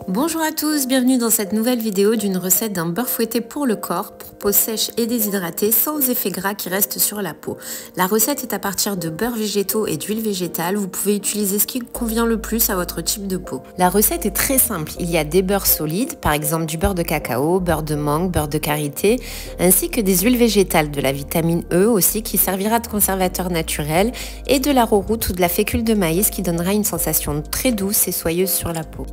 Bonjour à tous, bienvenue dans cette nouvelle vidéo d'une recette d'un beurre fouetté pour le corps, pour peau sèche et déshydratée, sans effet gras qui reste sur la peau. La recette est à partir de beurre végétaux et d'huile végétale, vous pouvez utiliser ce qui convient le plus à votre type de peau. La recette est très simple, il y a des beurres solides, par exemple du beurre de cacao, beurre de mangue, beurre de karité, ainsi que des huiles végétales, de la vitamine E aussi qui servira de conservateur naturel et de l'arrowroot ou de la fécule de maïs qui donnera une sensation très douce et soyeuse sur la peau.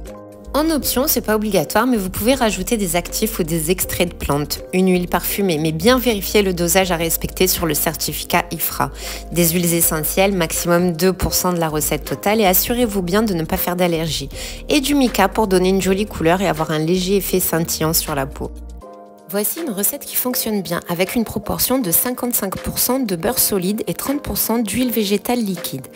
En option, c'est pas obligatoire, mais vous pouvez rajouter des actifs ou des extraits de plantes, une huile parfumée, mais bien vérifier le dosage à respecter sur le certificat IFRA. Des huiles essentielles, maximum 2% de la recette totale et assurez-vous bien de ne pas faire d'allergie. Et du mica pour donner une jolie couleur et avoir un léger effet scintillant sur la peau. Voici une recette qui fonctionne bien avec une proportion de 55% de beurre solide et 30% d'huile végétale liquide.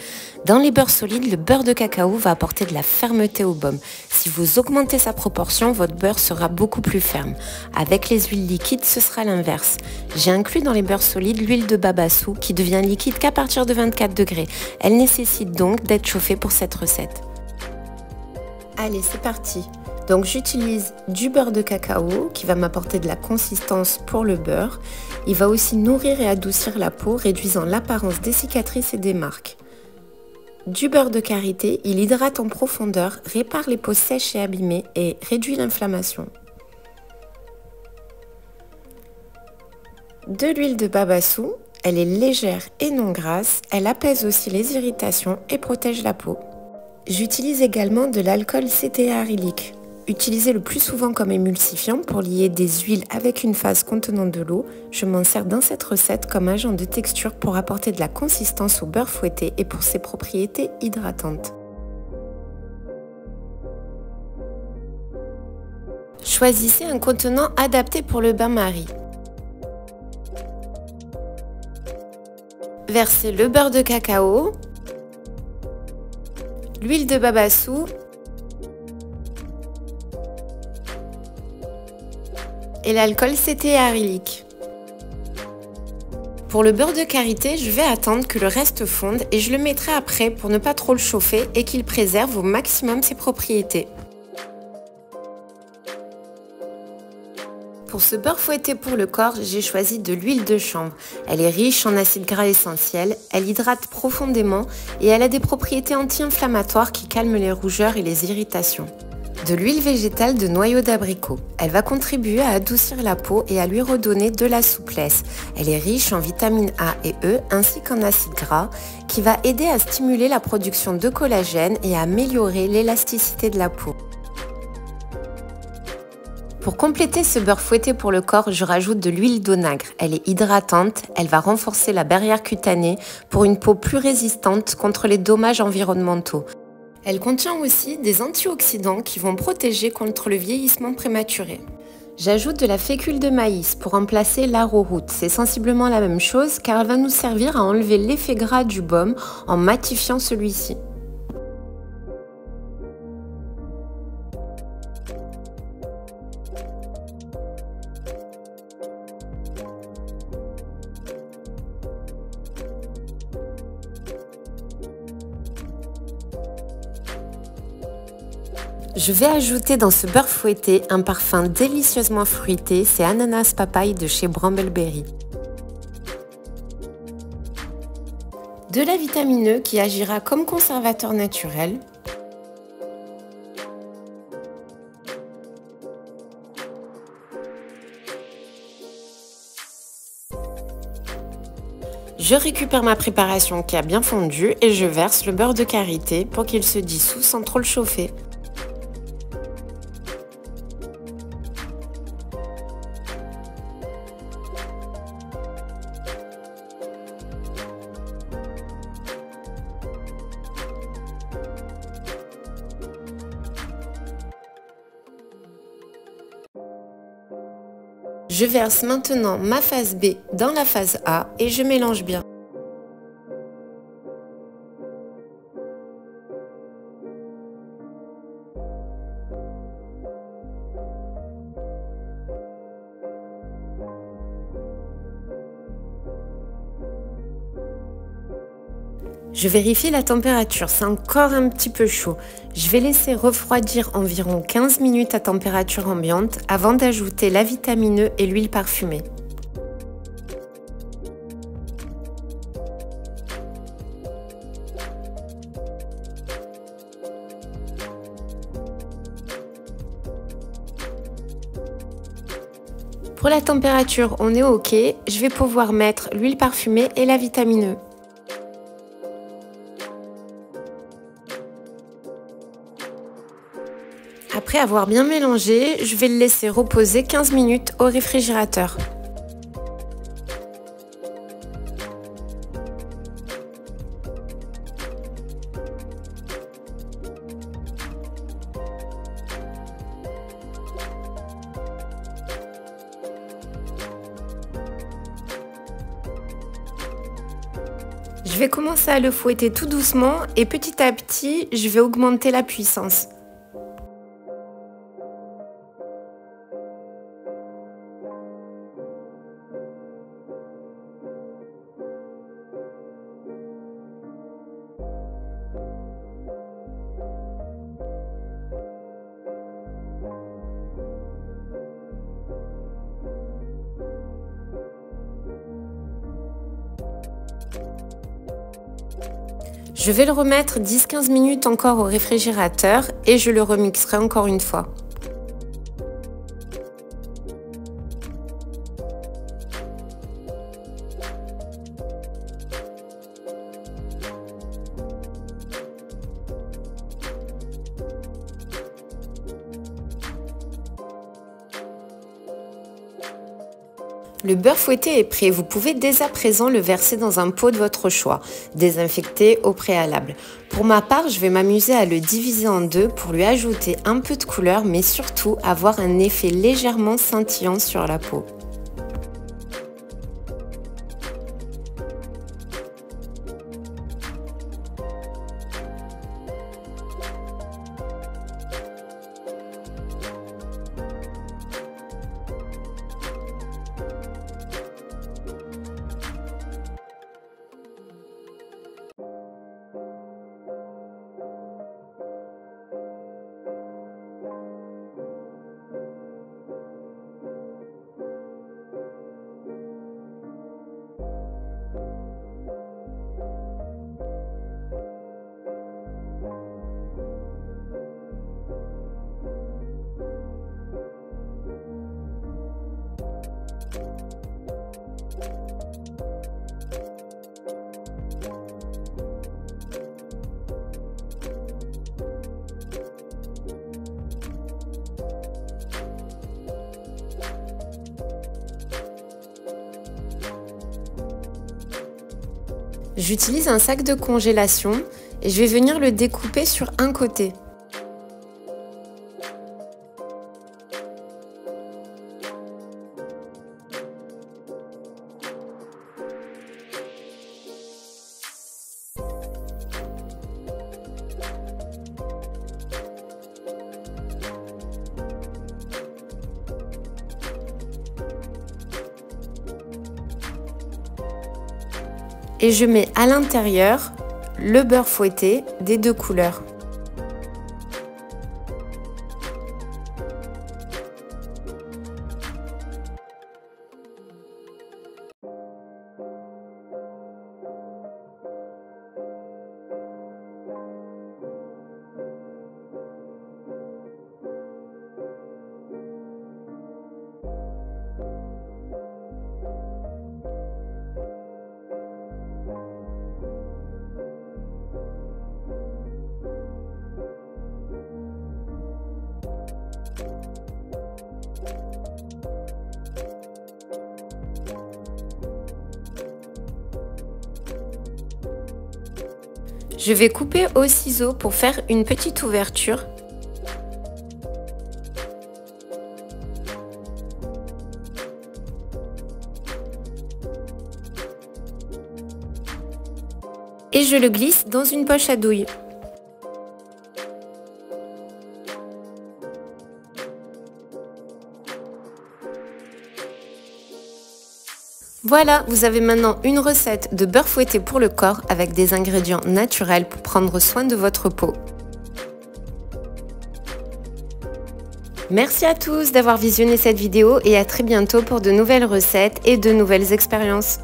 Dans les beurres solides, le beurre de cacao va apporter de la fermeté au baume. Si vous augmentez sa proportion, votre beurre sera beaucoup plus ferme. Avec les huiles liquides, ce sera l'inverse. J'ai inclus dans les beurres solides l'huile de babassou qui devient liquide qu'à partir de 24 degrés. Elle nécessite donc d'être chauffée pour cette recette. Allez, c'est parti! Donc j'utilise du beurre de cacao qui va m'apporter de la consistance pour le beurre. Il va aussi nourrir et adoucir la peau, réduisant l'apparence des cicatrices et des marques. Du beurre de karité, il hydrate en profondeur, répare les peaux sèches et abîmées et réduit l'inflammation. De l'huile de babassou, elle est légère et non grasse, elle apaise aussi les irritations et protège la peau. J'utilise également de l'alcool cétéarylique. Utilisé le plus souvent comme émulsifiant pour lier des huiles avec une phase contenant de l'eau, je m'en sers dans cette recette comme agent de texture pour apporter de la consistance au beurre fouetté et pour ses propriétés hydratantes. Choisissez un contenant adapté pour le bain-marie. Versez le beurre de cacao, l'huile de babassou et l'alcool cétéarylique. Pour le beurre de karité, je vais attendre que le reste fonde et je le mettrai après pour ne pas trop le chauffer et qu'il préserve au maximum ses propriétés. Pour ce beurre fouetté pour le corps, j'ai choisi de l'huile de chanvre. Elle est riche en acides gras essentiels, elle hydrate profondément et elle a des propriétés anti-inflammatoires qui calment les rougeurs et les irritations. De l'huile végétale de noyau d'abricot. Elle va contribuer à adoucir la peau et à lui redonner de la souplesse. Elle est riche en vitamines A et E ainsi qu'en acides gras qui va aider à stimuler la production de collagène et à améliorer l'élasticité de la peau. Pour compléter ce beurre fouetté pour le corps, je rajoute de l'huile d'onagre. Elle est hydratante, elle va renforcer la barrière cutanée pour une peau plus résistante contre les dommages environnementaux. Elle contient aussi des antioxydants qui vont protéger contre le vieillissement prématuré. J'ajoute de la fécule de maïs pour remplacer l'arrowroot. C'est sensiblement la même chose car elle va nous servir à enlever l'effet gras du baume en matifiant celui-ci. Je vais ajouter dans ce beurre fouetté un parfum délicieusement fruité, c'est ananas papaye de chez Brambleberry. De la vitamine E qui agira comme conservateur naturel. Je récupère ma préparation qui a bien fondu et je verse le beurre de karité pour qu'il se dissout sans trop le chauffer. Je verse maintenant ma phase B dans la phase A et je mélange bien. Je vérifie la température, c'est encore un petit peu chaud. Je vais laisser refroidir environ 15 minutes à température ambiante avant d'ajouter la vitamine E et l'huile parfumée. Pour la température, on est OK. Je vais pouvoir mettre l'huile parfumée et la vitamine E. Après avoir bien mélangé, je vais le laisser reposer 15 minutes au réfrigérateur. Je vais commencer à le fouetter tout doucement et petit à petit, je vais augmenter la puissance. Je vais le remettre 10-15 minutes encore au réfrigérateur et je le remixerai encore une fois. Le beurre fouetté est prêt, vous pouvez dès à présent le verser dans un pot de votre choix, désinfecté au préalable. Pour ma part, je vais m'amuser à le diviser en deux pour lui ajouter un peu de couleur, mais surtout avoir un effet légèrement scintillant sur la peau. J'utilise un sac de congélation et je vais venir le découper sur un côté. Et je mets à l'intérieur le beurre fouetté des deux couleurs. Je vais couper au ciseau pour faire une petite ouverture. Et je le glisse dans une poche à douille. Voilà, vous avez maintenant une recette de beurre fouetté pour le corps avec des ingrédients naturels pour prendre soin de votre peau. Merci à tous d'avoir visionné cette vidéo et à très bientôt pour de nouvelles recettes et de nouvelles expériences.